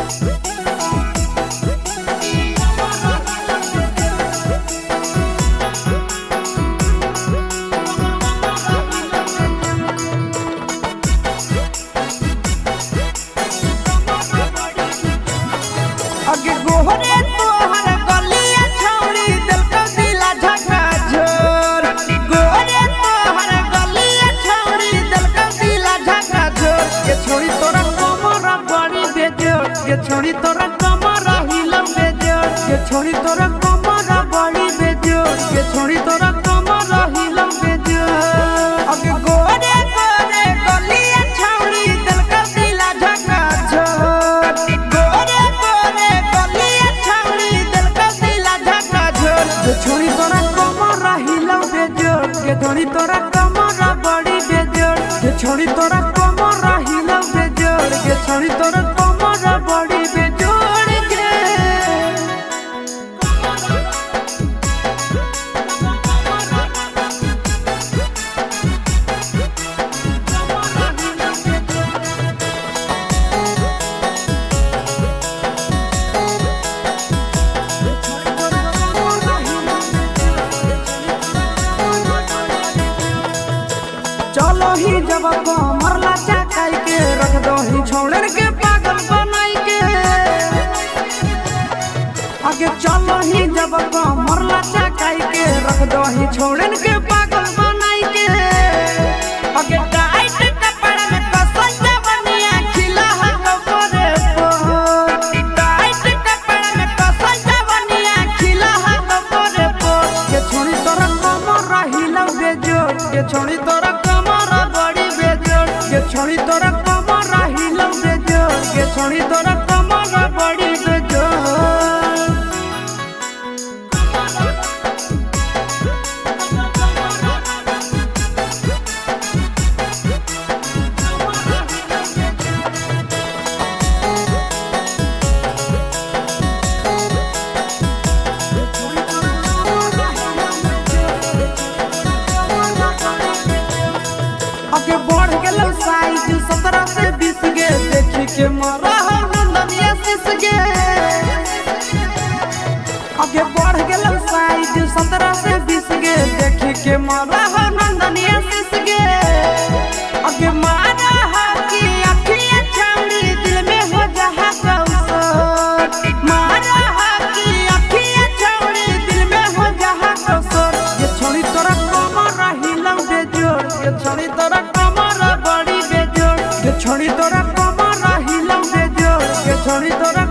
अगे गोहरे तोहर गलिया छौड़ी दिल का दिला झका झोर। गोहरे तोहर गलिया छौड़ी दिल का दिला झका झोर। ये छोड़ी तोरा कमरा बड़ी बेजोर। ये छोड़ी तोरा कमरा हिलम बेजोर। ये छोड़ी तोरा कमरा बड़ी बेजोर। ये छोड़ी तोरा कमरा हिलम बेजोर। अगे गोहरे तोरे गलिया छौड़ी दिल का दिला झका झोर। गोहरे तोरे गलिया छौड़ी दिल का दिला झका झोर। ये छोड़ी तोरा कमरा हिलम बेजोर। ये छोड़ी तोरा कमरा बड़ी बेजोर। ये छोड़ी तोरा कमरा हिलम बेजोर। ये छोड़ी तोरा कमरा बड़ी बेजोर के। चलो ही जब मरला चाकाई के रख दो ही छोड़न के पागल बनाई के। आगे चलो ही जब मरला चाकाई के रख दो ही छोड़न के पागल बनाई के। आगे टाइट कपड़ा में कसल जवनिया खिला है करे पोर। टाइट कपड़ा में कसल जवनिया खिला है करे पोर। ये छोड़ी तोरा कमरा हिलम बेजोर। ये छोड़ी तोरा कमरा बड़ी बेजोर। ये छोड़ी तोरा कमरा हिलम बेजोर। ये छोड़ी तोरा कमरा बड़ी बेजोर। आगे बढ़ गेल साइज 17 से 20 गे देखी के मरा नंदनिया सिस गे। आगे बढ़ गेल साइज 17 से 20 गे देखी के मरा नंदनिया सिस गे। आगे मारा है कि अखियां छौड़ी दिल में हो जहा कौसर। मारा है कि अखियां छौड़ी दिल में हो जहा कौसर। ये छोड़ी तोरा कमरा हिलम बेजोर। ये छोड़ी तोरा कमरा बड़ी बेजोर। ये छोड़ी तोरा कमरा हिलम बेजोर। ये छोड़ी तोरा